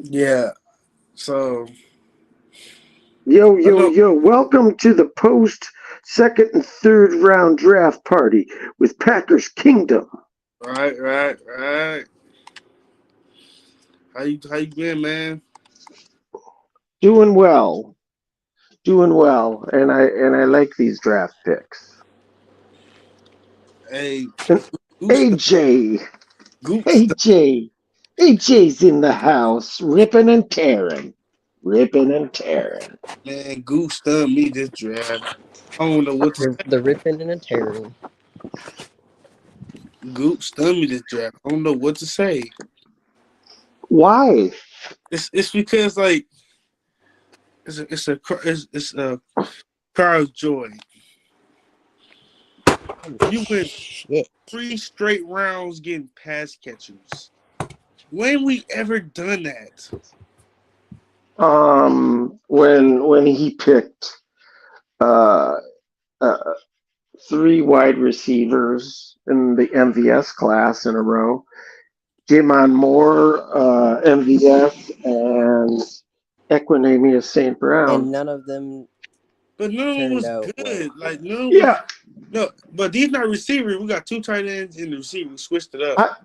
Yeah. So Yo, I yo, know. yo, welcome to the post second and third round draft party with Packers Kingdom. Right. How you been, man? Doing well. Doing well. And I like these draft picks. Hey, And Goose, AJ, Goose, AJ, AJ's in the house, ripping and tearing. Ripping and tearing. man, Goose stunned me this draft. I don't know what to The ripping and a tearing. Goose stunned me this draft. I don't know what to say. Why? It's because like it's a crowd of joy. Oh You went shit! 3 straight rounds getting pass catchers. When we ever done that? When he picked uh, uh three wide receivers in the MVS class in a row. Jamon Moore, MVS, and Equinemius St. Brown. And none of them But none of them turned was out well. good. Like none of them was Yeah, no. But these not receivers. We got two tight ends in the receiver. We switched it up. I,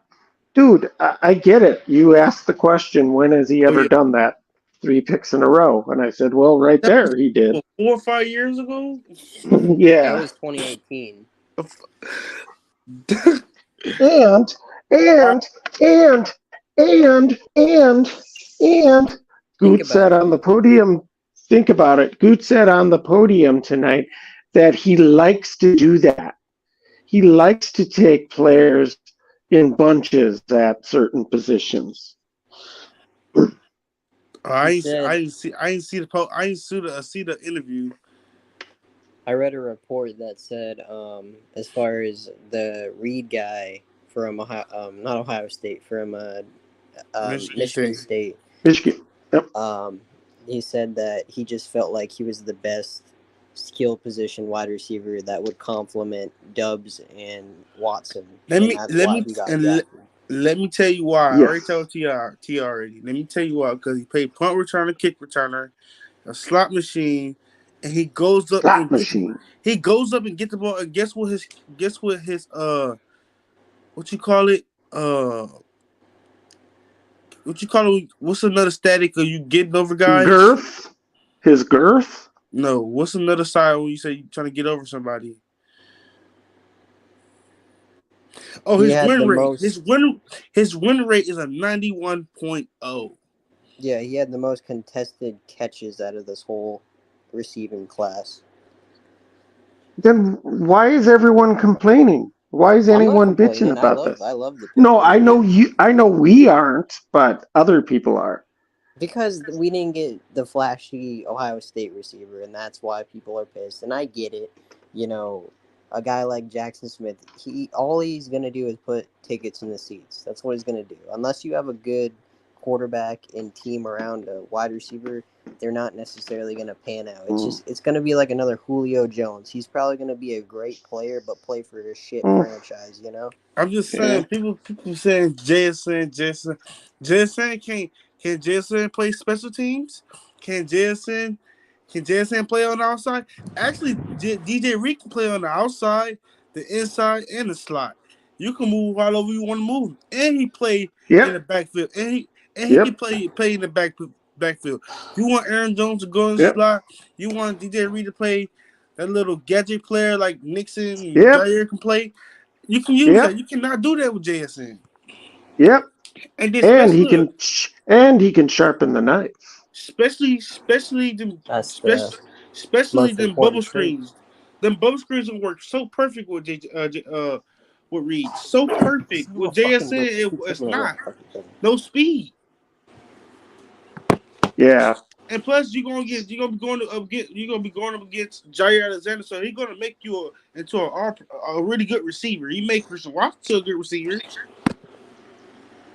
dude, I get it. You asked the question, when has he Oh ever yeah, done that? Three picks in a row. And I said, well, right that was there, he did. what, 4 or 5 years ago. That Yeah. was 2018. And, I, and, and, and, Think Goot about said it, on the dude. podium, think about it. Goot said on the podium tonight that he likes to do that. He likes to take players in bunches at certain positions. He I said, didn't see the I didn't see the interview. I read a report that said, as far as the Reed guy from Ohio, not Ohio State, from Michigan Michigan State. State, Michigan. Yep. um, he said that he just felt like he was the best skill position wide receiver that would complement Dubs and Watson, Let and me that's let why me he got and let, drafted. let me tell you why. I already Yes. told TR already. Let me tell you why. Because he played punt returner, kick returner, a slot machine, and Slot machine. he goes up and get the ball. And guess what his what you call it what you call it? What's another static of you getting over guys? Girth. His girth. No, what's another side when you say you trying to get over somebody? Oh, He his had win the rate. most, His win rate is a 91.0. yeah, he had the most contested catches out of this whole receiving class. Then why is everyone complaining? Why is I'm not anyone bitching complaining. about this? I love the pick. No, I know you. I know we aren't, but other people are. Because we didn't get the flashy Ohio State receiver, and that's why people are pissed. And I get it. You know, a guy like Jackson Smith, he all he's gonna do is put tickets in the seats. That's what he's gonna do. Unless you have a good quarterback and team around a wide receiver, they're not necessarily gonna pan out. Mm, It's gonna be like another Julio Jones. He's probably gonna be a great player, but play for a shit mm, franchise. You know. I'm just yeah. saying, people saying JSN can JSN play special teams? Can JSN play on the outside? Actually, DJ Reed can play on the outside, the inside, and the slot. You can move all over you want to move, and he play in Yep. the backfield, and he can Yep. play in the backfield. You want Aaron Jones to go in the Yep. slot? You want DJ Reed to play that little gadget player like Nixon and Yep. Jair can play? You can use that. Yep. You cannot do that with JSN. Yep. And then And he can sharpen the knife. That's the especially most them bubble important trait. screens. Them bubble screens will work so perfect with with Reed. So perfect Son of a with fucking JSN. bitch. Keep It's kicking me not off fucking thing. no speed. Yeah. And plus, you're gonna be going up against Jair Alexander, so he's gonna make you into a really good receiver. He make Christian Watson a good receiver.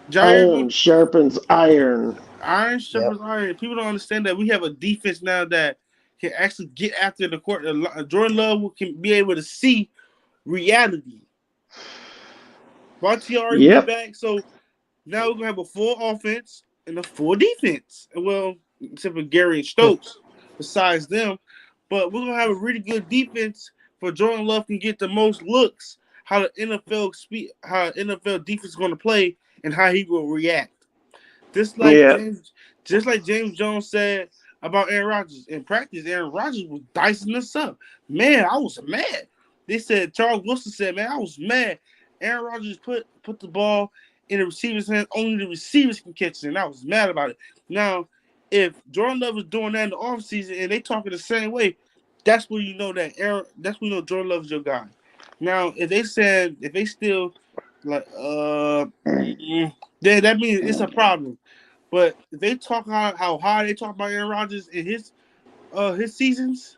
Jair Iron going sharpens iron. iron Yep. sharpens iron. People don't understand that we have a defense now that can actually get after the court. Jordan Love can be able to see reality. Bakhtiari will be Yep. back, so now we're gonna have a full offense. in a full defense. Well, except for Gary and Stokes, besides them. But we're gonna have a really good defense for Jordan Love can get the most looks. How the how NFL defense is gonna play, and how he will react. Yeah. Just like James Jones said about Aaron Rodgers in practice. Aaron Rodgers was dicing us up. Man, I was mad. They said Charles Wilson said, "Man, I was mad." Aaron Rodgers put the ball in the receiver's hands. Only the receivers can catch it, and I was mad about it. Now, if Jordan Love is doing that in the offseason and they talking the same way, that's when you know that Aaron. That's when you know Jordan Love is your guy. Now, if they still like then that means it's a problem. But if they talk how high they talk about Aaron Rodgers in his seasons,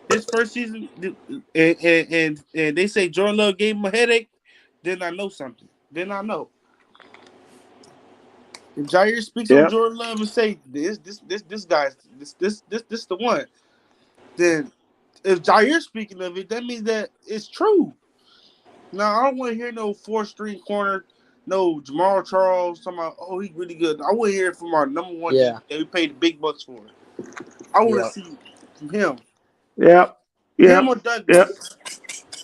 his first season, and they say Jordan Love gave him a headache, then I know something. Then I know. If Jair speaks on Yep. Jordan Love and say this guy's this the one, then if Jair speaking of it, that means that it's true. Now I don't want to hear no 4th string corner, no Jamal Charles talking about he really good. I want to hear it from our number one Yeah. DB that we paid the big bucks for. I want to Yeah. see from him. Yep. Him Yep. or Yep. Douglas.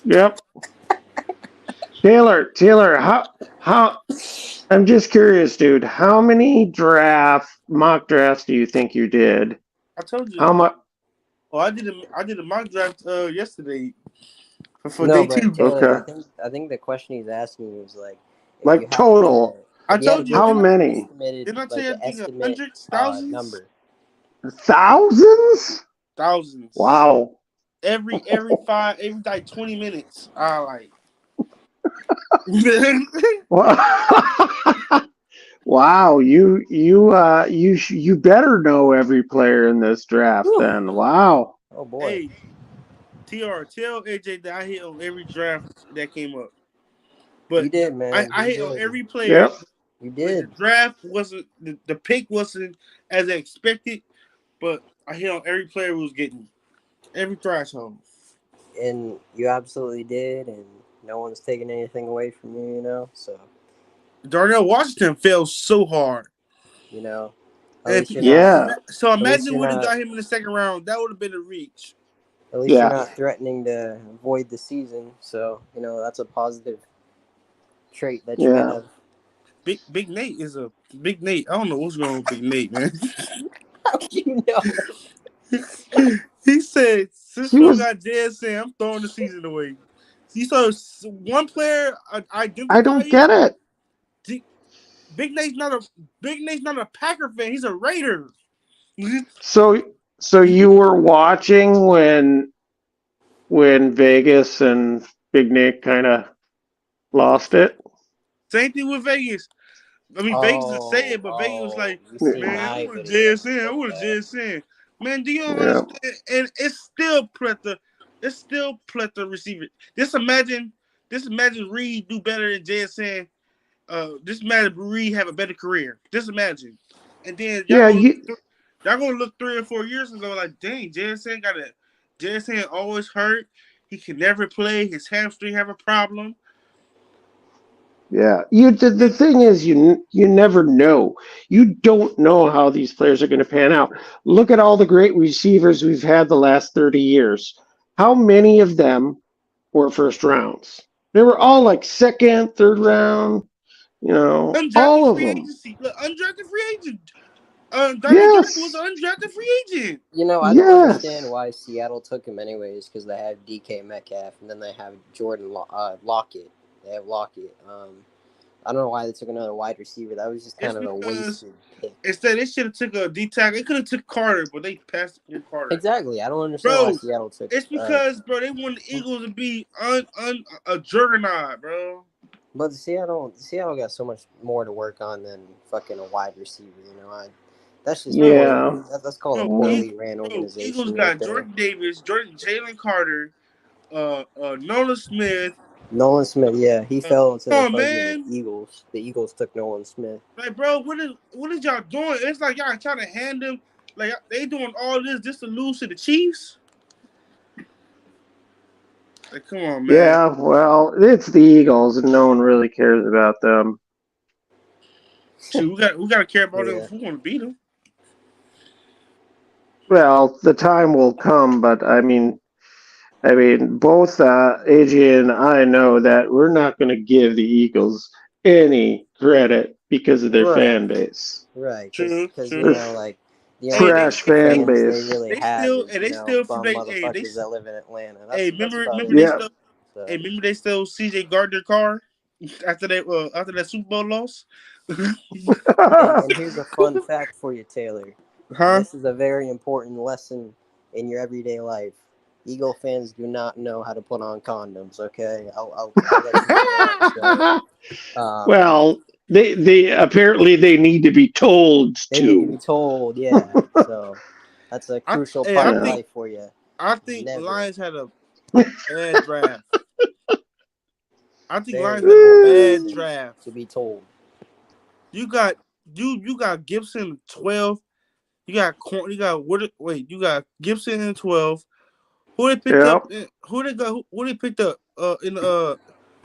Yep. Taylor, how I'm just curious, dude. How many mock drafts do you think you did? I told you. How much? Oh, I did a mock draft yesterday for No, day but 2. Taylor, Okay. I think the question he's asking was like, if you Like had to give total. I a told you. How many? estimated Didn't I tell like you? an I think estimate hundreds, thousands, number. Thousands? thousands. Wow. Every like 20 minutes. I like. Wow. You better know every player in this draft Whew. then. Wow. Oh boy. Hey, tell AJ that I hit on every draft that came up. You But did, man. I You hit on did. every player. Yep. You But the did. draft wasn't the pick wasn't as I expected. But I hit on every player who was getting every threshold. And you absolutely did, and no one's taking anything away from you, So, Darnell Washington fell so hard. you know, at And least you're not Yeah. so at least imagine you're we would have not got him in the second round. That would have been a reach. at least you're Yeah. not threatening to avoid the season. So, that's a positive trait that you Yeah. have. Big Nate is a Big Nate. I don't know what's wrong with Big Nate, man. How do you know? He said, "Since He we don't was got JSN, I'm throwing the season away." You saw one player I identify don't it. get it. Big Nate's not a Big Nate's not a Packer fan. He's a Raider. So you were watching when Vegas and Big Nick kind of lost it? Same thing with Vegas. I mean, Vegas didn't say it, but Vegas was like, You Yeah. seen "Man, I my want a video. JSN. I want a Okay. JSN." Man, do you Yeah. understand? And it's still plethora. It's still plethora receiver. Just imagine Reed do better than JSN. Just imagine Reed have a better career. Just imagine. And then Yeah, you y'all gonna look 3 or 4 years ago like, dang, JSN always hurt. He can never play. His hamstring have a problem. yeah. The thing is you never know. You don't know how these players are going to pan out. Look at all the great receivers we've had the last 30 years. How many of them were first rounds? They were all like second, third round, Undrafted all of free them. agency. Look, undrafted free agent. Daniel Jones was Yes. an undrafted free agent. I don't understand Yes. why Seattle took him anyways, because they have DK Metcalf and then they have Lockett. They have Lockett. I don't know why they took another wide receiver. That was just It's kind of a because wasted pick. instead they should have took a D tackle. They could have took Carter, but they passed on Carter. Exactly. I don't understand why Bro, Seattle took. it's because they want the Eagles to be a juggernaut, bro. But Seattle got so much more to work on than fucking a wide receiver. That's just Bro, poorly. Yeah. That's called a bro, poorly ran Eagles organization right got there. Jordan Davis, Jalen Carter, Nolan Smith. Nolan Smith, yeah, he fell into the Come on, fucking man. Eagles. The Eagles took Nolan Smith. Like, bro, what is y'all doing? It's like y'all trying to hand them like they doing all this just to lose to the Chiefs. Like, come on, man. Yeah, well, it's the Eagles and no one really cares about them. So we got to care about them Yeah. if we want to beat them. Well, the time will come, but both AJ and I know that we're not going to give the Eagles any credit because of their Right. fan base. Right. True, Because Their true. like the Hey, only trash they fan fans they base. really they have still is and they still from bum they hey they motherfuckers that live in Atlanta. hey That's about remember it. they Yeah. still So hey remember they still CJ Gardner car after that Super Bowl loss. and here's a fun fact for you, Taylor. Huh? This is a very important lesson in your everyday life. Eagle fans do not know how to put on condoms. Okay, I'll let you know that. So, Well, they apparently they need to be told they need to be to. told. Yeah, so that's a crucial Hey, part of Yeah. life for you. I think the Never. Lions had a bad draft. I think Very Lions had a important bad lesson draft. to be told. You got you got Gibson 12. You got Gibson in 12. Who they picked up? Yep. Who they got? Who they picked up? In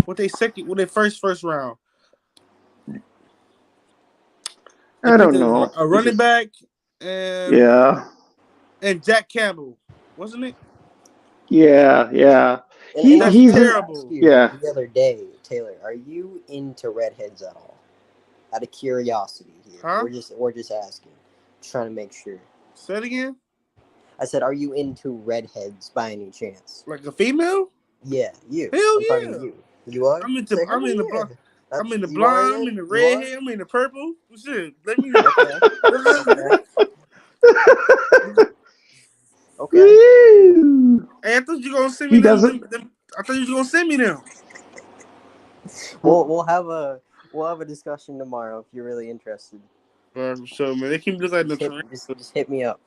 what they first round? They I picked don't up know. a running back and Yeah. Jack Campbell, wasn't it? Yeah. Yeah. And I That's was He's gonna an ask terrible. you yeah. the other day, Taylor, are you into redheads at all? Out of curiosity here, Huh? we're just asking, just trying to make sure. Say it again. I said, are you into redheads by any chance? Like a female? Yeah, you. Hell I'm talking to yeah. you. You are? Say I'm hell in the yeah. I'm That's in the you are blonde. I'm in. in the You red are. hair. I'm in the purple. Shit. Let me. Okay. Okay. Okay. Woo! Hey, I thought you gonna send me He doesn't. I thought you was gonna send me them. We'll have a discussion tomorrow if you're really interested. So man, they keep looking like the Just hit me up.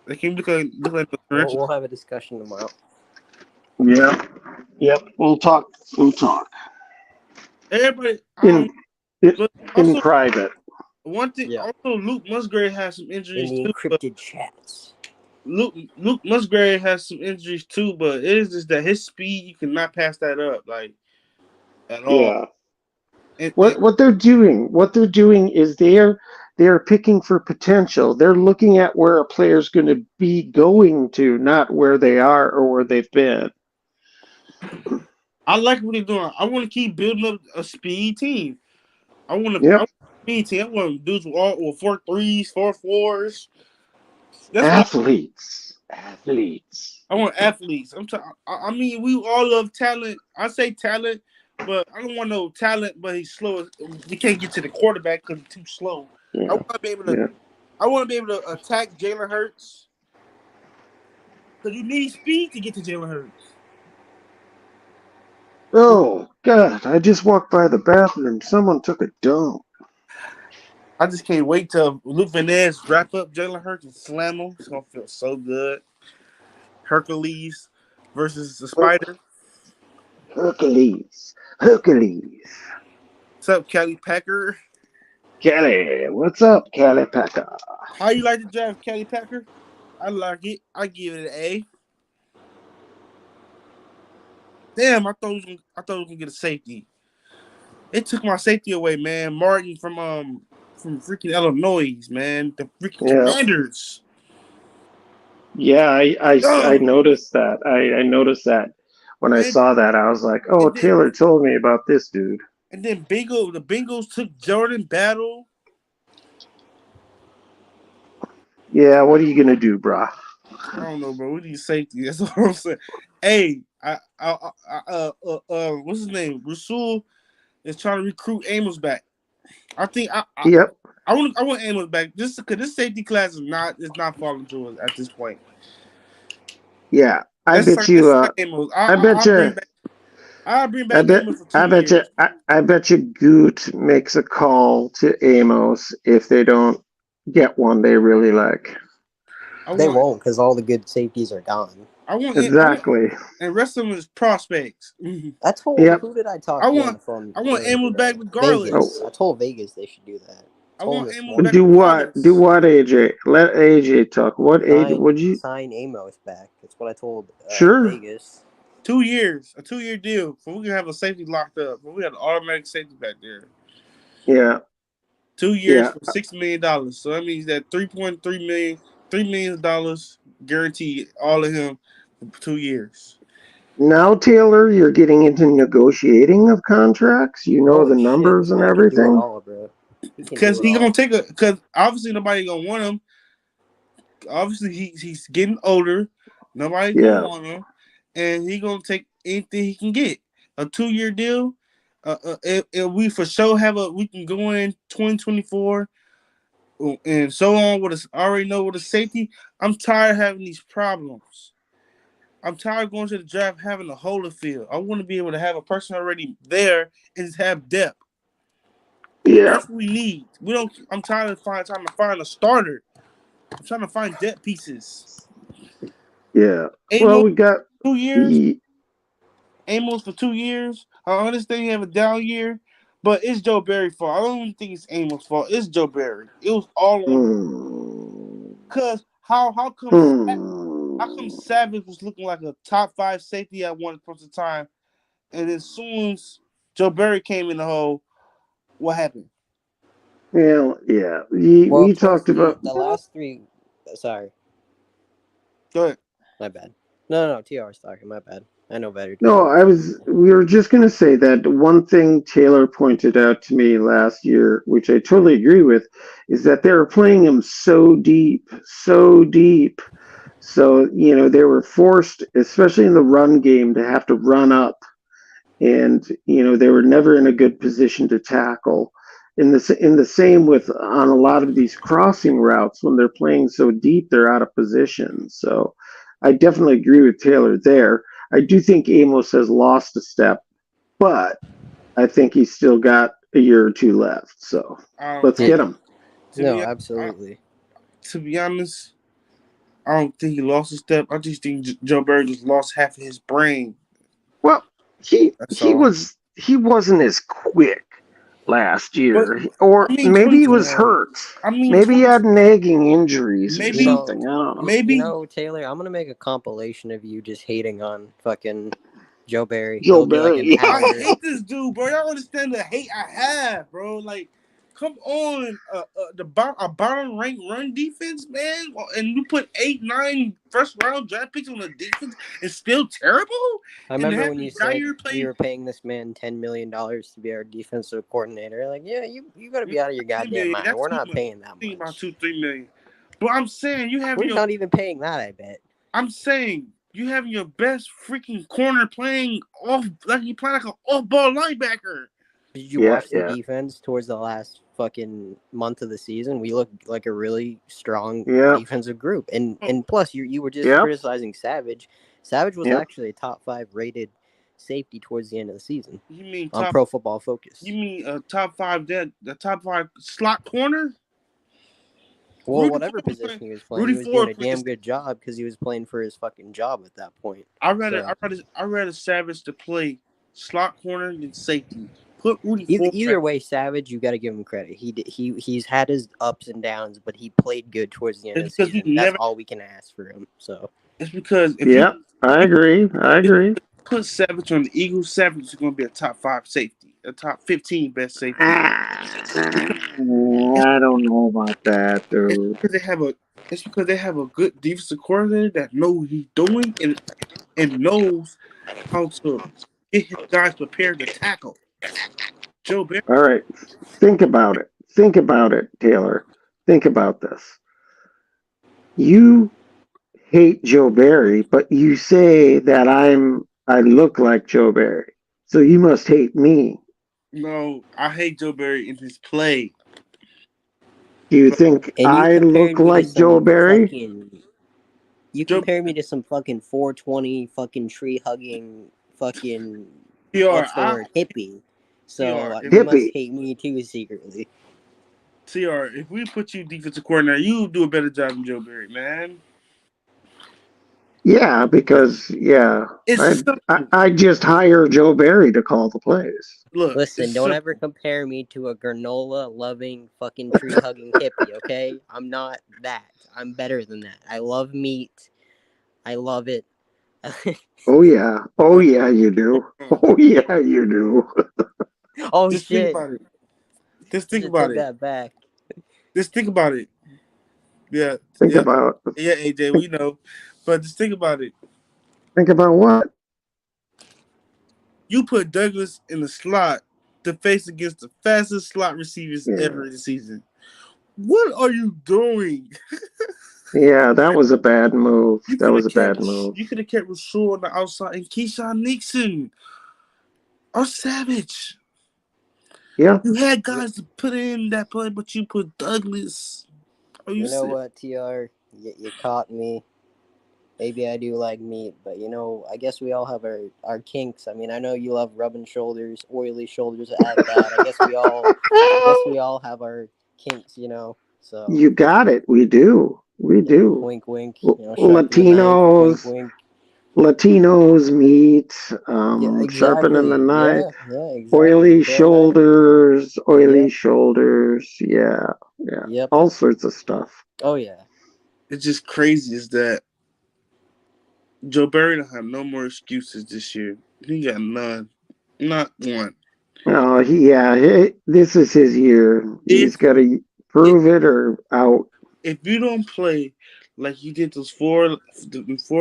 They keep look like the We'll tarantulas. have a discussion tomorrow. Yep. Yep. We'll talk. We'll talk Everybody, in but in also private. one thing. Yeah. Also, Luke Musgrave has some In injuries the too. But encrypted chats. Luke Musgrave has some injuries too. But it is just that his speed, you cannot pass that up like at all. Yeah. And What they're doing is they're picking for potential. They're looking at where a player's going to be going to, not where they are or where they've been. I like what they're doing. I want to keep building up a speed team. I Yep. want a speed team. I want dudes with 4 3s, 4 4s. That's what Athletes. I want athletes. I mean, we all love talent. I say talent, but I don't want no talent. But he's slow. You can't get to the quarterback because he's too slow. I Yeah. want to be able to. Yeah. I want to be able to attack Jalen Hurts because you need speed to get to Jalen Hurts. Oh God! I just walked by the bathroom. Someone took a dump. I just can't wait till Luke Van Ness wrap up Jalen Hurts and slam him. It's gonna feel so good. Hercules versus the Her- Spider. Hercules. Hercules. What's up, Kelly Packer? Kelly, what's up, Kelly Packer? How you like the draft, Kelly Packer? I like it. I give it an A. Damn, I thought we was gonna get a safety. It took my safety away, man. Martin from freaking Illinois, man. The freaking Yeah. Commanders. Yeah, I Dumb. noticed that. I noticed that when I And saw that. I was like, oh, and then Taylor told me about this dude. the Bengals took Jordan Battle. Yeah, what are you gonna do, brah? I don't know, bro. We need safety. That's what I'm saying. Hey, what's his name? Rasul is trying to recruit Amos back. I think Yep. I want Amos back just because this safety class is not falling through at this point. Yeah. I bet Let's you. sign Amos. I bet you. I'll bring I back bet. Amos for I 2 bet you. years. I bet you. Goot makes a call to Amos if they don't get one they really like. I They want won't because all the good safeties are gone. I want Exactly. and rest of them is prospects. Mhm. I told Yep. who did I talk to on the phone I want earlier Amos back today? regardless. Vegas. Oh, I told Vegas they should do that. I Told them want this Amos morning. back do what? Do regardless. what, AJ? Let AJ talk. What AJ? Would you? Sign Amos back. That's what I told Sure. Vegas. 2 years, a 2 year deal. So we can have a safety locked up. But we have an automatic safety back there. Yeah. 2 years Yeah. for $6 million. So that means that 3.3 million, $3 million guaranteed all of him for 2 years. Now, Taylor, you're getting into negotiating of contracts. You know the Holy shit, numbers this and man can do it everything. all, bro. He can Because do it he all. gonna take a. Because obviously nobody gonna want him. Obviously he's getting older. Nobody's gonna Yeah. want him, and he gonna take anything he can get. A 2 year deal. If we for sure we can go in 2024 and so on with us. Already know with the safety. I'm tired of having these problems. I'm tired of going to the draft having a hole to fill. I want to be able to have a person already there and just have depth. Yeah. That's what we need. We don't. I'm tired of trying to find a starter. I'm trying to find depth pieces. Yeah. Well, Amos we got 2 years. the. Amos for 2 years. I understand he have a down year, but it's Joe Barry's fault. I don't even think it's Amos' fault. It's Joe Barry. It was all on him. Hmm. Cause how come Hmm. Savage was looking like a top 5 safety at one point in time, and as soon as Joe Barry came in the hole, what happened? Well, yeah. Well, We plus talked about. the last three. Sorry, Go ahead. my bad. No, TR's talking. My bad. I know better to No, shut up. I was. We were just going to say that one thing Taylor pointed out to me last year, which I totally agree with, is that they were playing him so deep, so deep. So they were forced, especially in the run game, to have to run up, and they were never in a good position to tackle. In the same with on a lot of these crossing routes when they're playing so deep, they're out of position. So I definitely agree with Taylor there. I do think Amos has lost a step, but I think he's still got a year or two left. So I don't let's think get Yeah. him. to No, be I, absolutely. to be honest, I don't think he lost a step. I just think Joe Barry just lost half of his brain. Well, he That's he all. was he wasn't as quick last But year, or I mean, maybe he was 2024. hurt. I mean, Maybe he 20. had nagging injuries or You Maybe, know, something. I don't know. maybe. Taylor, I'm gonna make a compilation of you just hating on fucking Joe Barry. Joe It'll be like an Barry. I hour. hate this dude, bro. Y'all understand the hate I have, bro? Like, come on, a bottom ranked run defense, man, and you put 8, 9 first round draft picks on the defense, it's still terrible. I And remember have when you the guy said you're we playing were paying this man $10 million to be our defensive coordinator. Like, yeah, you gotta be out of your 3 goddamn million. mind. That's We're too not much. paying that Think about much. 2, 3 million. But I'm saying We're not even paying that. I bet. I'm saying you having your best freaking corner playing off like you playing like an off ball linebacker. Did you Yeah, watch the yeah, defense towards the last fucking month of the season? We looked like a really strong yeah, defensive group, and plus you were just yeah, criticizing Savage. Savage was yeah. actually a top 5 rated safety towards the end of the season You mean on top? Pro Football You Focus. mean a top 5 dead? The top 5 slot corner? Well, Rudy whatever Ford was position playing. he was playing, Rudy he was doing Ford a damn plays. good job because he was playing for his fucking job at that point. So I rather Savage to play slot corner than safety. Put Rudy Ford either back. way, Savage, you got to give him credit. He's had his ups and downs, but he played good towards the end of It's the because he season. That's never. all we can ask for him. So It's because Yeah, I if agree. I you agree. put Savage on the Eagles, Savage is going to be a top 5 safety, a top 15 best safety. It's, I don't know about that, it's dude. because they have a. It's because they have a good defensive coordinator that knows what he's doing and knows how to get his guys prepared to tackle. Joe Barry. All right, think about it. Think about it, Taylor. Think about this. You hate Joe Barry, but you say that I look like Joe Barry. So you must hate me. No, I hate Joe Barry in his play. Do you But think and you I compared look me to like Joe some Barry? fucking you Joe compared me to some fucking 420 fucking tree hugging fucking TR, what's the word hippie. TR, So if you must Hippie. hate me too secretly. TR, if we put you defensive coordinator, you do a better job than Joe Barry, man. Yeah, because yeah, It's simple. I just hire Joe Barry to call the plays. Look, Listen, it's don't ever simple. compare me to a granola loving fucking tree hugging hippie, okay? I'm not that. I'm better than that. I love meat. I love it. Oh Uh, yeah, you do. Oh yeah, you do. Oh just think shit. about it. Just think Just about take it. that back. Just think about it. Yeah, Think yeah, about yeah, AJ. We know, but just think about it. think about what? You put Douglas in the slot to face against the fastest slot receivers Yeah. ever in the season. What are you doing? Yeah, that was a bad move. You That could was have a kept bad move. you could have kept Rashawn on the outside and Keyshawn Nixon or Savage. Yeah. You had You, guys to put in that play, but you put Douglas. Are you you know serious? what, TR? You caught me. Maybe I do like meat, but I guess we all have our kinks. I mean, I know you love rubbing shoulders, oily shoulders at that. I guess we all have our kinks. So You got it. We do. We do. wink, wink. Sharpen the knife. Wink, Latinos, wink. Latinos meet, Yeah, sharpening the exactly. knife, Yeah, exactly. Damn right. oily Yep, shoulders. Yeah, yeah, yep. all sorts of stuff. Oh yeah. It's just crazy is that Joe Barry don't have no more excuses this year. He got none. Not one. Oh, this is his year. He's If got to if prove it or out. if you don't play like you did those four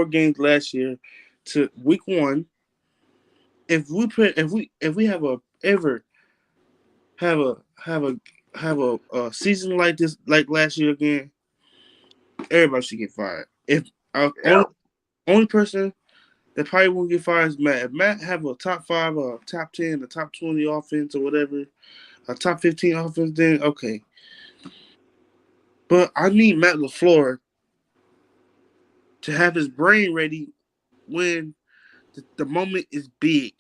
games last year to week one, if we have a ever have a have a have a season like this like last year again, everybody should get fired. If Yeah, only person that probably won't get fired is Matt. If Matt have a top five or top 10, a top 20 offense or whatever, a top 15 offense, then okay. But I need Matt LaFleur to have his brain ready when the moment is big.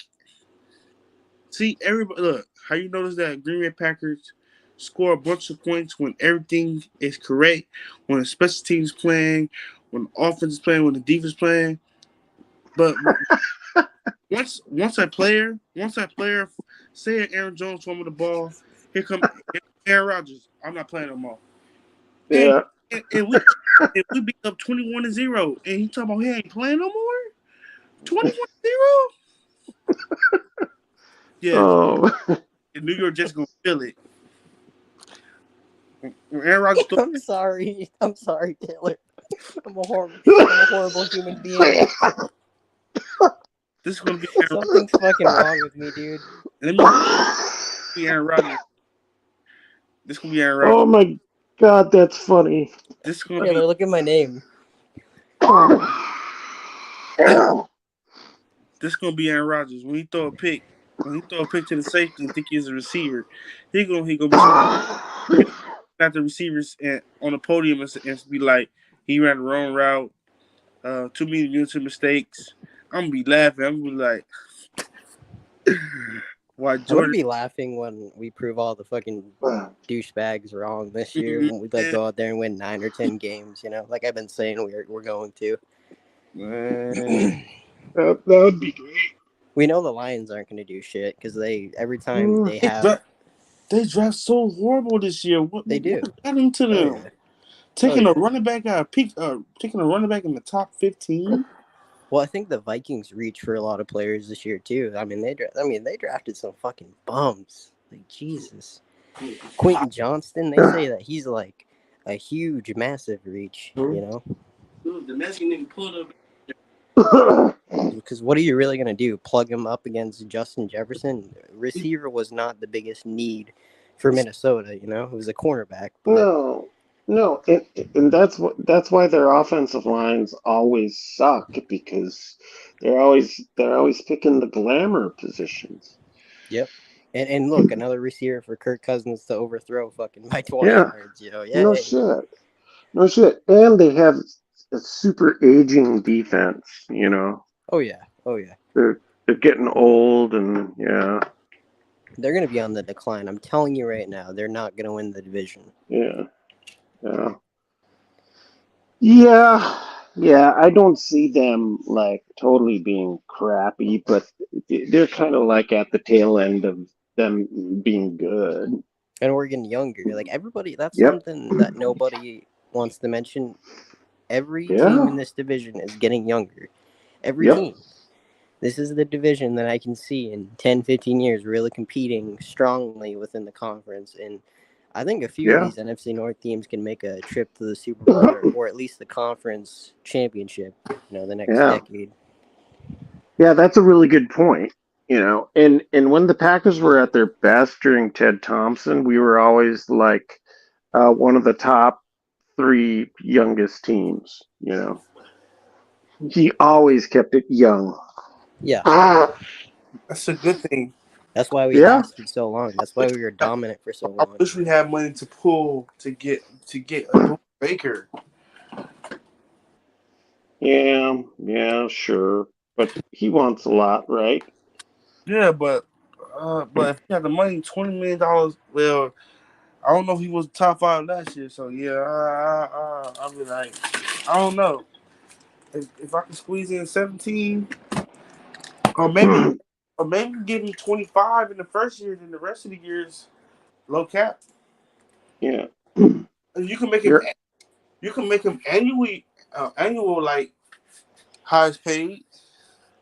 See, everybody, look, how you notice that Green Bay Packers score a bunch of points when everything is correct, when the special teams is playing, when the offense is playing, when the defense is playing. But once that player, say Aaron Jones fumble the ball, here come Aaron Rodgers. I'm not playing no more. And yeah. and we beat up 21-0, and he talking about he ain't playing no more. 21-0. Yeah, Oh, the New York Jets gonna feel it. When Aaron Rodgers throw, I'm sorry. I'm sorry, Taylor. I'm a horrible human being. this is gonna be Aaron. Something's fucking wrong with me, dude. Let me be Aaron Rodgers. This gonna be Aaron Rodgers. oh my God, that's funny. This is gonna be Taylor, look at my name. this gonna be Aaron Rodgers. When he throw a pick to the safety and think he's a receiver, he gonna be at the receivers and on the podium and be like he ran the wrong route. Too many mental mistakes. I'm gonna be laughing. I'm gonna be like, why I'm gonna Jordan? be laughing when we prove all the fucking douchebags wrong this year. When we go out there and win 9 or 10 games, like I've been saying we're going to. Man, That would be great. We know the Lions aren't gonna do shit because every time Mm. they they have draft, they draft so horrible this year. What they what do. got into Oh them? yeah. Oh Taking a yeah. running back out of peak, taking a running back in the top 15. Well, I think the Vikings reach for a lot of players this year too. I mean, they drafted some fucking bums. Like Jesus, Quentin Johnston. They say that he's like a huge, massive reach. Dude, the Mexican nigga pulled up. Because what are you really gonna do? Plug him up against Justin Jefferson? Receiver was not the biggest need for Minnesota. It was a cornerback, but No, no, and that's why their offensive lines always suck because they're always picking the glamour positions. yep. And look, another receiver for Kirk Cousins to overthrow fucking by 20 Yeah, yards. no Yay. shit, no shit, and they have a super aging defense. Oh yeah. Oh yeah. They're getting old, and yeah, They're going to be on the decline. I'm telling you right now, they're not going to win the division. yeah, yeah. Yeah, yeah, I don't see them like totally being crappy, but they're kind of like at the tail end of them being good. And we're getting younger. Like everybody, that's Yep. something that nobody wants to mention. Every team Yeah. in this division is getting younger. Every Yep. team. This is the division that I can see in 10, 15 years really competing strongly within the conference. And I think a few of Yeah. these NFC North teams can make a trip to the Super Bowl or at least the conference championship, the next Yeah. decade. Yeah, that's a really good point. And when the Packers were at their best during Ted Thompson, we were always like one of the top three youngest teams. He always kept it young. Yeah, That's a good thing. that's why we Yeah, lasted so long. That's why we were dominant for so I long. wish we had money to pull to get a Baker. yeah, sure. But he wants a lot, right? Yeah, but if he had the money, $20 million. Well, I don't know if he was top five last year. So yeah, I'll be like, I don't know if I can squeeze in 17, or maybe give me 25 in the first year, then the rest of the years low cap. Yeah. And you can make him You're annual like highest paid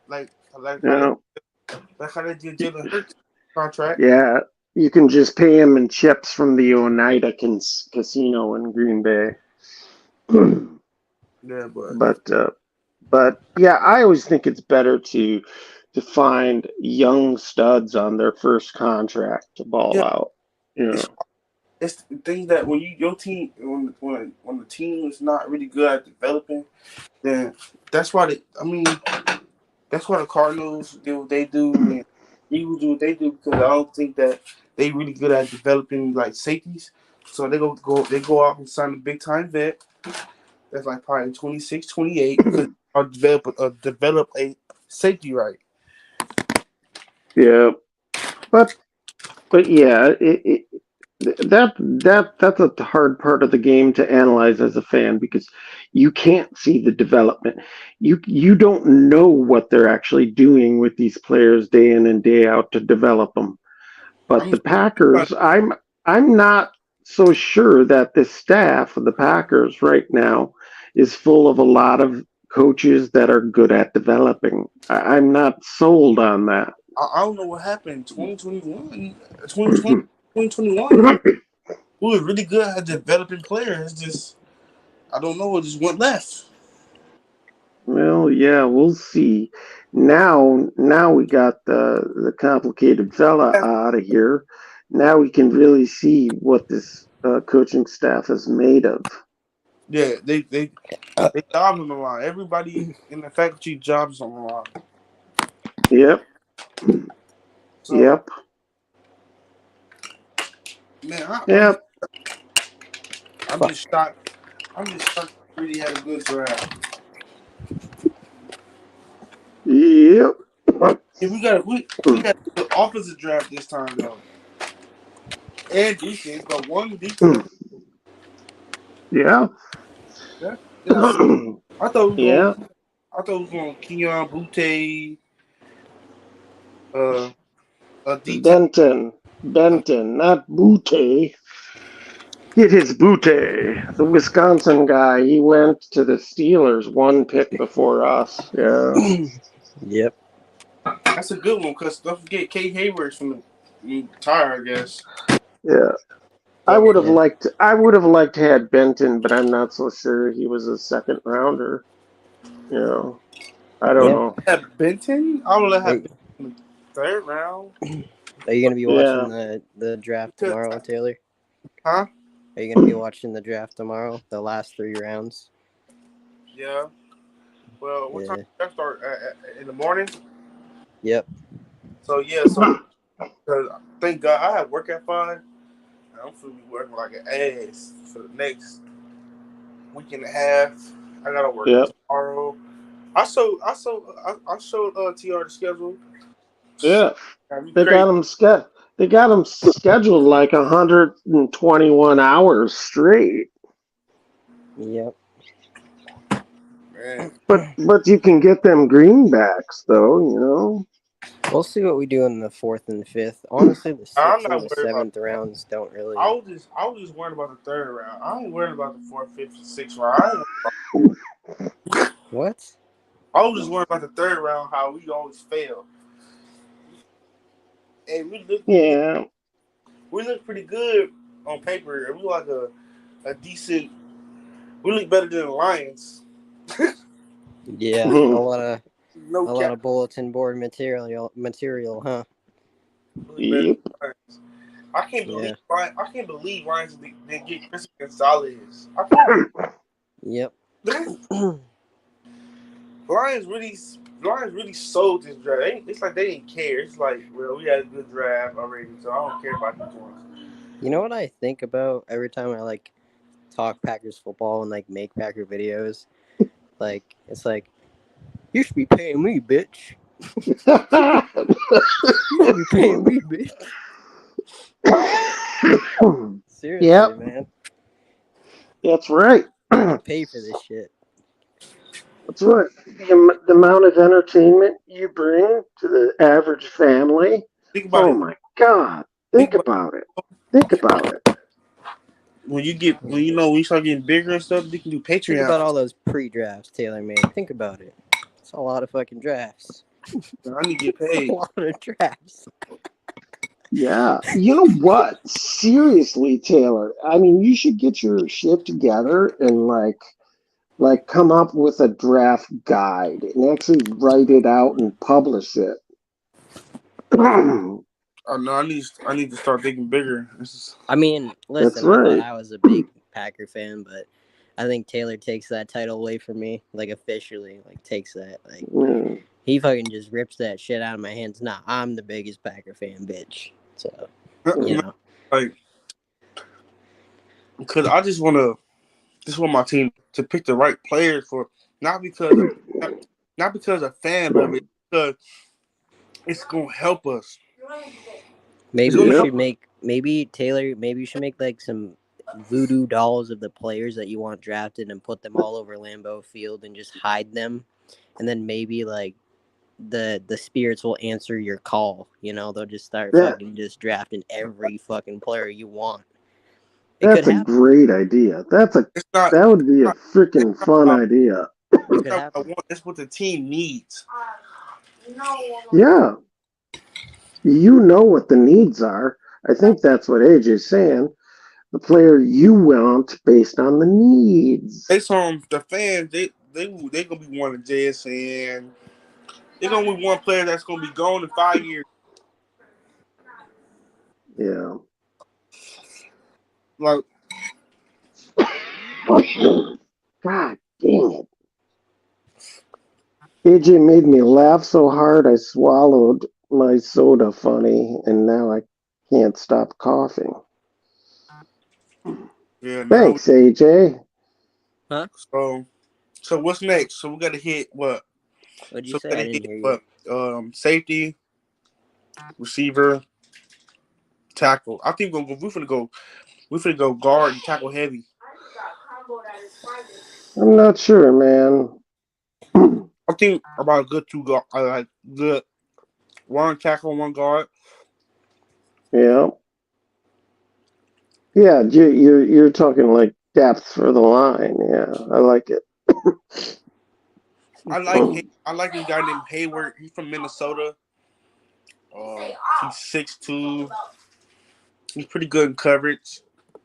like like how they yeah, like how they did Jalen Hurts contract. yeah. You can just pay him in chips from the Oneida Casino in Green Bay. Yeah, but But yeah, I always think it's better to find young studs on their first contract to ball yeah, out. You it's know. it's the thing that when your team when the team is not really good at developing, then that's why that's why the Cardinals do what they do and Eagles do what they do, because I don't think that they really good at developing like safeties. So they go out and sign a big time vet that's like probably 26, 28, because I'll develop a safety right. Yeah, but yeah, that's a hard part of the game to analyze as a fan because you can't see the development. You don't know what they're actually doing with these players day in and day out to develop them. I But mean, the Packers, I'm not so sure that the staff of the Packers right now is full of a lot of coaches that are good at developing. I'm not sold on that. I don't know what happened. 2021, 2020, 2021, we were really good at developing players. Just I don't know. It just went left. Well, yeah, we'll see. Now we got the complicated fella out of here. Now we can really see what this coaching staff is made of. Yeah, they jobs on the line. Everybody in the faculty jobs on the line. Yep, So yep, man, yep. I'm Fuck. just shocked. I'm just shocked. We really had a good draft. Yep. Yeah, we got the offensive draft this time though, and defense, but one defense. Yeah. Yeah, yes. I thought we was Yeah. going. I thought we was going Kenyon Butte, uh, DT. Benton, not Butte. It is Butte, the Wisconsin guy. He went to the Steelers one pick before us. Yeah. Yep. That's a good one because don't forget Kate Hayward's from the tire, I guess. Yeah. But Yeah. I would have liked to had Benton, but I'm not so sure he was a second rounder. I don't Yeah. know. at Benton, I would have Are, had Benton in the third round are you gonna be watching Yeah. the draft because, tomorrow, Taylor? huh? Are you gonna be watching the draft tomorrow? The last 3 rounds? Yeah. Well, what time Yeah. does that start? In the morning. Yep. So yeah, so thank God I have work at 5. I'm gonna be working like an ass for the next week and a half. I gotta work Yep. tomorrow. I showed TR the schedule. Yeah. That'd be They great, got him they got him scheduled like 121 hours straight. Yep. man. But you can get them greenbacks though. We'll see what we do in the 4th and 5th. Honestly, the I'm 6th not and the worried about 7th that. rounds don't I really. was just worried about the third round. I ain't worried about the fourth, fifth, and sixth round. What? I was just worried about the third round, how we always fail. And we look pretty good. Yeah. We look pretty good on paper, we like a decent. We look better than the Lions. Yeah, No a lot cap. of bulletin board material, huh? We look better than Yep. the Lions. I can't believe Yeah. I can't believe Lions didn't get Christian Gonzalez. I can't Yep. believe Lions really Lions really sold this draft. It's like they didn't care. It's like, well, we had a good draft already, so I don't care about these ones. You know what I think about every time I like talk Packers football and like make Packer videos? Like it's like you should be paying me, bitch. You should be paying me, bitch. Yep, Seriously, man. that's right. I pay for this shit. That's right. The amount of entertainment you bring to the average family. Think about Oh it. my God. Think Think about about it. Think about it. when when you start getting bigger and stuff, you can do Think about Patreon. all those pre-drafts Taylor made. Think about it. It's a lot of fucking drafts. I need to get It's a paid. lot of drafts. Yeah. You know what? Seriously, Taylor. I mean, you should get your shit together and like come up with a draft guide and actually write it out and publish it. Oh no, I need to start thinking bigger. I mean, That's listen, I thought right. I was a big Packer fan, but I think Taylor takes that title away from me, like officially, like takes that. Like Yeah. he fucking just rips that shit out of my hands. Nah, I'm the biggest Packer fan, bitch. So, you know. like because I just want my team to pick the right players for not because not, not because a fan of it, because it's gonna help us. It's Maybe you gonna Yep. help should make maybe Taylor. Maybe you should make like some voodoo dolls of the players that you want drafted and put them all over Lambeau Field and just hide them, and then maybe like the spirits will answer your call. You know, they'll just start That fucking just drafting every fucking player you want. It could that's a happen. great idea. it's not That would be a not it's freaking not fun about idea. It it's could not what I happen. want, it's what the team needs. Yeah. You know what the needs are. I think that's what AJ's saying. The player you want based on the needs. Based on the fans, they gonna be wanting JSN. They're gonna be one player that's gonna be gone in 5 years. Yeah. Like God dang it. AJ made me laugh so hard I swallowed my soda funny and now I can't stop coughing. yeah, now Thanks, AJ. Huh? so what's next? So we gotta hit what? What'd you So say? we I gotta didn't hit hear you. what? Safety, receiver, tackle. I think we're finna go guard and tackle heavy. I'm not sure, man. I think about a good two guard, like good one tackle, one guard. Yeah. Yeah, you're talking like depth for the line. Yeah, I like it. I like this guy named Hayward. He's from Minnesota. He's 6'2". He's pretty good in coverage.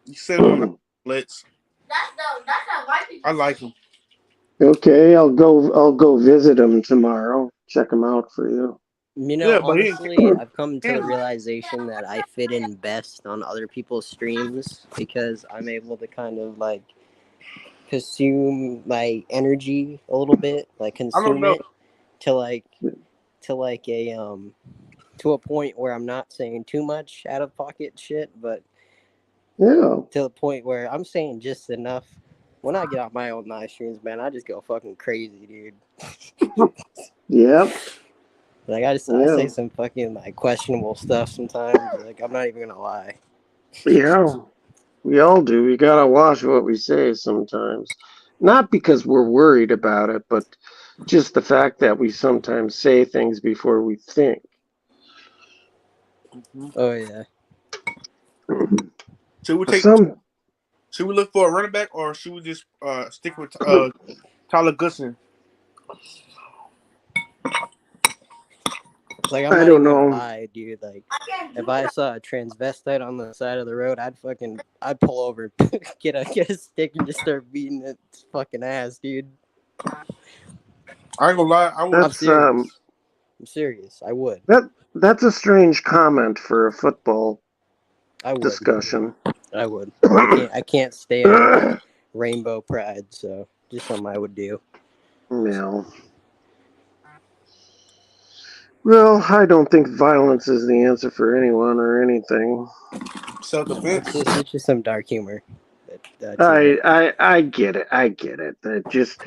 You set him on the blitz. I like him. Okay, I'll go visit him tomorrow. Check him out for you. You know, Yeah, but he honestly, I've come to the didn't. realization that I fit in best on other people's streams because I'm able to kind of like consume my energy a little bit, like I don't consume know. it to like to like a to a point where I'm not saying too much out of pocket shit, but Yeah. to the point where I'm saying just enough. When I get off my own live streams, man, I just go fucking crazy, dude. Yep. Like I say Yeah. some fucking like questionable stuff sometimes. Like I'm not even gonna lie. Yeah. We all do. We gotta watch what we say sometimes. Not because we're worried about it, but just the fact that we sometimes say things before we think. Mhm. Oh yeah. Should we take? Some Should we look for a running back or should we just stick with Tyler Goodson? Like, I'm I not don't even gonna know. lie, dude. Like, if I saw a transvestite on the side of the road, I'd pull over, get a stick, and just start beating its fucking ass, dude. I ain't gonna lie. I'm That's serious. I'm serious. I would. that's a strange comment for a football I would. discussion. I would. I can't stand rainbow pride, so just something I would do. No. Well, I don't think violence is the answer for anyone or anything. self-defense. It's just some dark humor. That I get it. I get it. That just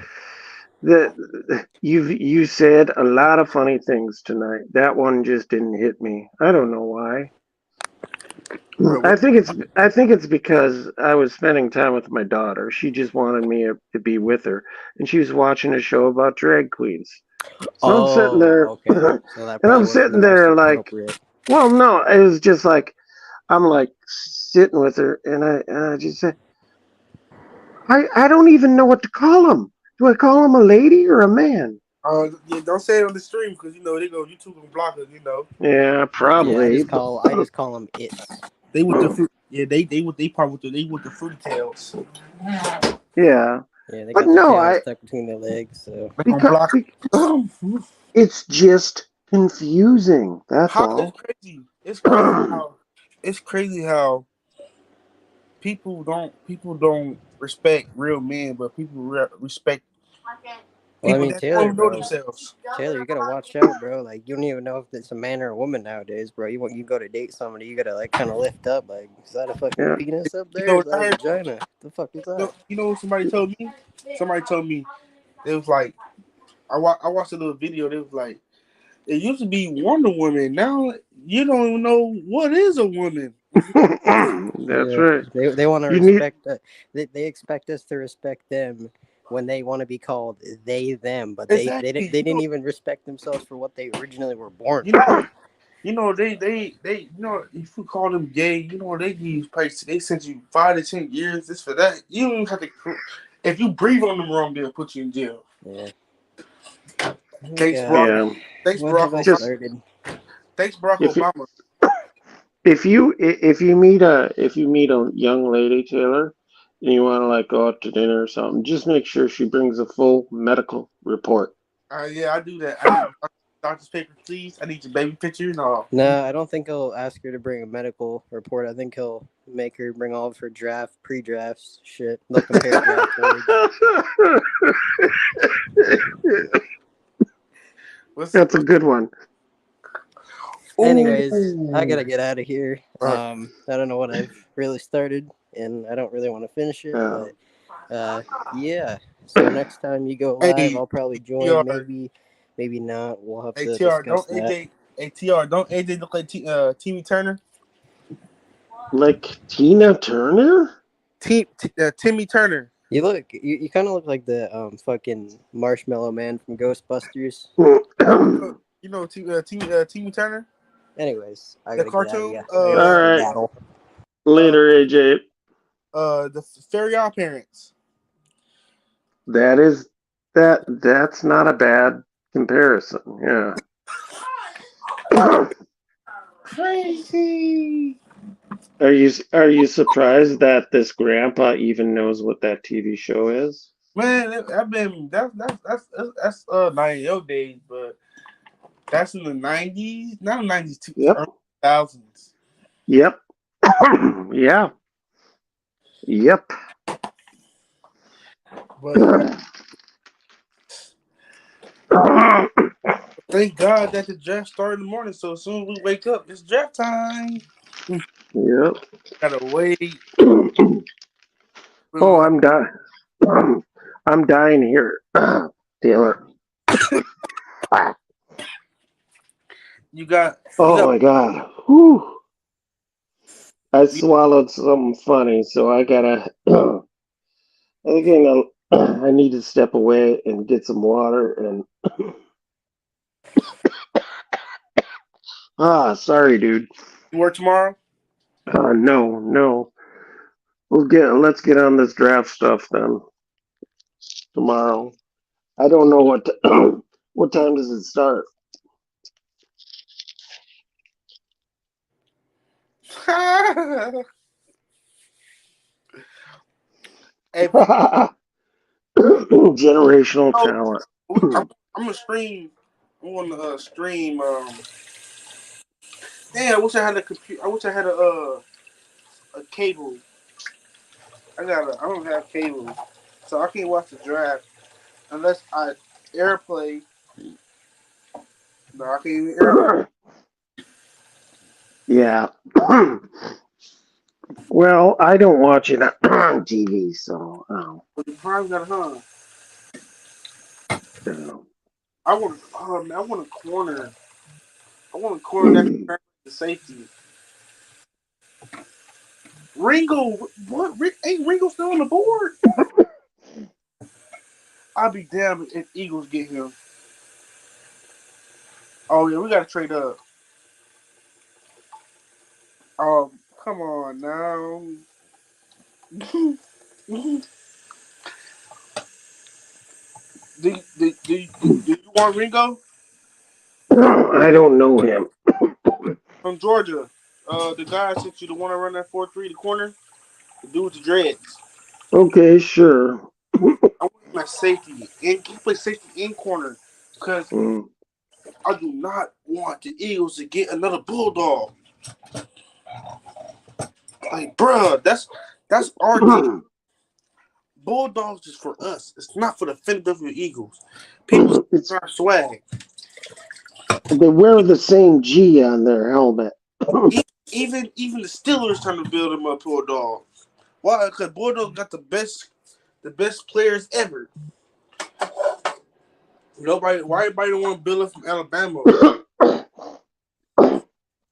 you said a lot of funny things tonight. That one just didn't hit me. I don't know why. What? I think it's because I was spending time with my daughter. She just wanted me to be with her, and she was watching a show about drag queens. So I'm sitting Oh, there, okay. and So that I'm probably wasn't the sitting most there like, appropriate. well, no, it was just like I'm like sitting with her, and I just said, I don't even know what to call him. Do I call him a lady or a man? Yeah, don't say it on the stream because YouTube gonna block us. Yeah, Yeah, probably. I just call them its. They with the fruit. Yeah, they part with the fruity tails. Yeah, Yeah, they but got their no, tails I stuck between their legs. So They gonna because block. it's just confusing. That's How it's all. crazy. It's crazy how people don't respect real men, but people respect well, I people mean, that don't Taylor, even know bro, themselves. Taylor, you gotta watch out, bro. Like, you don't even know if it's a man or a woman nowadays, bro. You go to date somebody, you gotta like kind of lift up. Like, is that a fucking Yeah. penis up You there? know Is what that I a heard? vagina? The fuck is that? What somebody told me? Somebody told me it was like I watched a little video. It was like it used to be Wonder Woman. Now you don't even know what is a woman. That's Yeah, right. they want to You need. respect that. They expect us to respect them when they want to be called they them, but Exactly. they didn't even respect themselves for what they originally were born You for. know, if you call them gay, they give you place. They sent you 5 to 10 years. This for that. You don't even have to. If you breathe on them wrong, they'll put you in jail. Yeah. Oh Thanks, God, Barack. Yeah. Thanks, what Barack have I Just Obama. started? Thanks, Barack if you Obama. if you meet a young lady, Taylor, and you want to like go out to dinner or something, just make sure she brings a full medical report. Yeah, I do that. I need doctor's paper, please. I need your baby picture and all. No, I don't think he'll ask her to bring a medical report. I think he'll make her bring all of her pre-drafts shit. They'll compare draft boards. What's That's a what's? good one. Anyways, I Ooh. gotta get out of here. Uh, I don't know what I've really started, and I don't really want to finish it, Uh, but yeah. So next time you go live, hey, I'll probably join. TR. Maybe not. We'll have to ATR, discuss don't that. AJ. ATR, don't AJ look like Timmy Turner? like Tina Turner? Timmy Turner. You kind of look like the fucking Marshmallow Man from Ghostbusters. All Timmy Turner, Anyways, I the gotta get out of cartoon. here. I gotta right. skedaddle. Uh, Later, AJ. the Fairy Odd Parents. That is that's not a bad comparison. Yeah. Crazy. Are you surprised that this grandpa even knows what that TV show is? Man, I've been that's 90 days, but that's in the 90s, not the 90s, Yep. early 2000s. Yep. Yeah. Yep. But thank God that the draft started in the morning, so as soon as we wake up, it's draft time. Yep. Gotta wait. Oh, Uh, I'm dying. I'm dying here, Taylor. you got you Oh got my God. Whew. I swallowed something funny, so I gotta. I think I need to step away and get some water. And sorry, dude. you work tomorrow. No, no. Let's get on this draft stuff then tomorrow. I don't know what what time does it start? Hey, Generational oh, talent. I'm gonna stream. I'm gonna stream. Damn, I wish I had a computer. I wish I had a cable. I don't have cable, so I can't watch the draft unless I AirPlay. No, I can't even AirPlay. Yeah. Well, I don't watch it on TV, so But the Prime got don't I want. Oh man, I want a corner. I want a corner that can know. turn the safety. Ringo, what? Ain't Ringo still on the board? I'll be damned if Eagles get him. Oh yeah, we gotta trade up. Come on now. Do you want Ringo I don't know him. from Georgia? The guy sent you the one to run that 4-3, the corner, the dude with the dreads. Okay, sure. I want him at safety. And he play safety in corner because Mm. I do not want the Eagles to get another bulldog. Like, bruh, that's our team. Bulldogs is for us. It's not for the Philadelphia Eagles. People It's our swag. they wear the same G on their helmet. Even the Steelers trying to build them up Bulldogs. Why? Because Bulldogs got the best players ever. Why everybody don't want to build up from Alabama?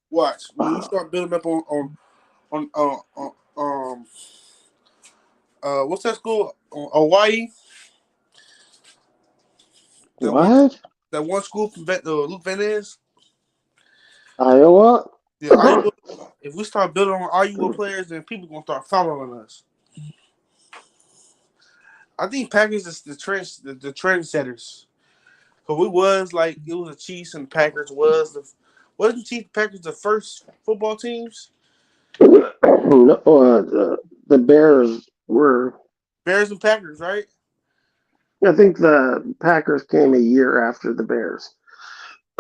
Watch when you start building up on what's that school? Hawaii. That one What? that one school from Luke Van Ness. Iowa? Yeah, Iowa. If we start building on Iowa players, then people gonna start following us. I think Packers is the trendsetters. Cause we was like it was the Chiefs and the Packers wasn't Chiefs Packers the first football teams? No, the Bears were. Bears and Packers, right? I think the Packers came a year after the Bears.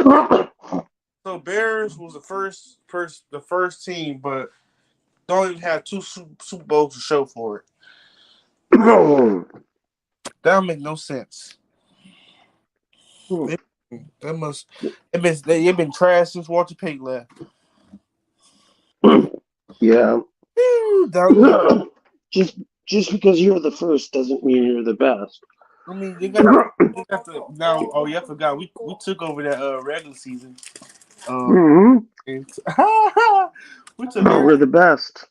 So Bears was the first team, but don't even have two Super Bowls to show for it. That don't make no sense. That must they've been trash since Walter Payton left. Yeah. Down, Just because you're the first doesn't mean you're the best. I mean, they got the now. Oh yeah, I forgot. We took over that regular season. Hmm. And we took We're the best.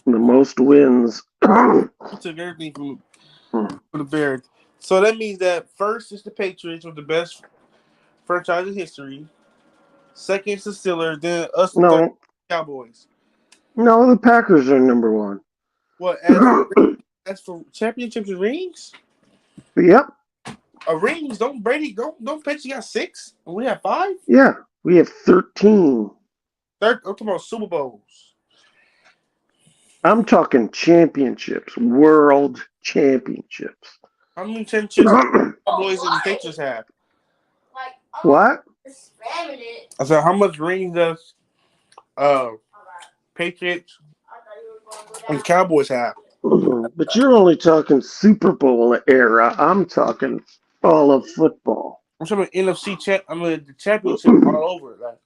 The most wins. we took everything from the Bears. So that means that first is the Patriots with the best franchise in history. Second is the Steelers. Then us the third No, Cowboys. no, the Packers are number one. What as for championships and rings? Yep. Rings don't Brady don't Patriots got six and we have five. Yeah, we have 13. Third, I'm talking about Super Bowls. I'm talking championships, world championships. How many championships Cowboys and Patriots have? What? I said, how much rings does uh Patriots and Cowboys have? But you're only talking Super Bowl era. I'm talking all of football. I'm talking about NFC champ. I mean the championship all over, like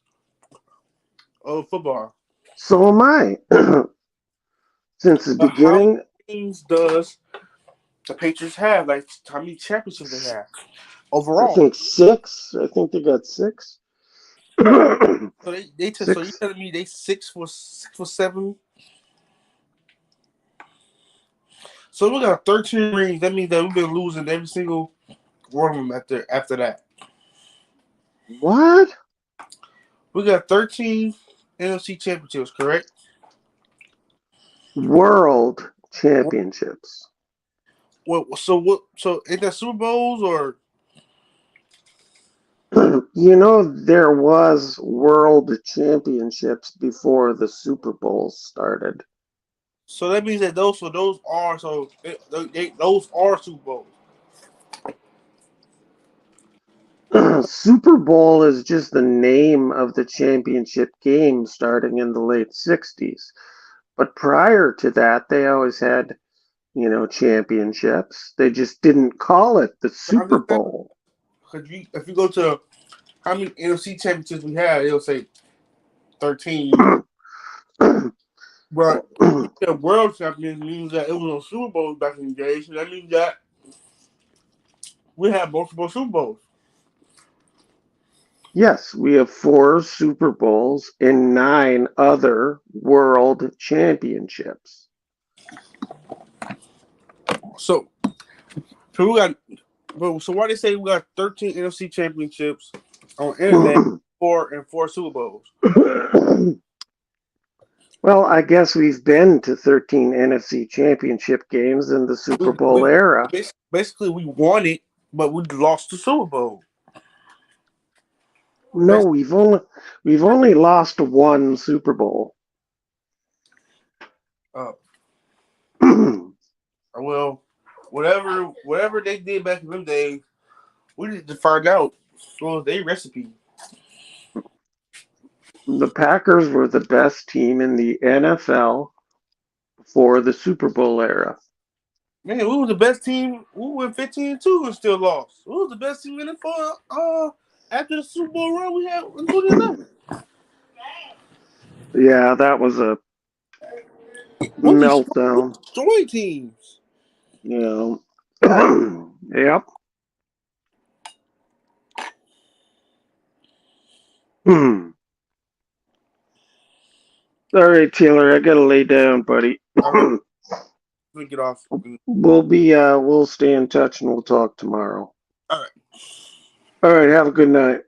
all football. So am I. Since the But how many beginning, rings does the Patriots have? Like how many championships they have I overall? think six. I think they got six. So so you Six. telling me they 6 for 7? So we got 13 rings. That means that we've been losing every single one of them after that. What? We got 13 NFC championships, correct? World championships. What? So what? So is that Super Bowls or There was world championships before the Super Bowl started. So that means that those those are Super Bowls. Super Bowl is just the name of the championship game starting in the late 60s. But prior to that, they always had, championships. They just didn't call it the I'm Super just saying, Bowl. because if you go to how many NFC championships we had, it'll say 13. But the world champions means that it was a Super Bowl back in the day. So that means that we have multiple Super Bowls. Yes, we have 4 Super Bowls and 9 other world championships. So, so we got. So why they say we got 13 NFC championships on internet, four Super Bowls? Well, I guess we've been to 13 NFC championship games in the Super Bowl We era. basically we won it, but we lost the Super Bowl. No, Bas- we've only lost 1 Super Bowl. Uh, well, whatever they did back in them days, we need to find out. Well, they recipe. The Packers were the best team in the NFL for the Super Bowl era. Man, we was the best team. We went 15-2 and still lost. We was the best team in the NFL. After the Super Bowl run we had in 2011. Yeah, that was a We meltdown. destroyed teams. You yep. All right, Taylor, I gotta lay down, buddy. All right, let me get off. We'll stay in touch and we'll talk tomorrow. All right. All right, have a good night.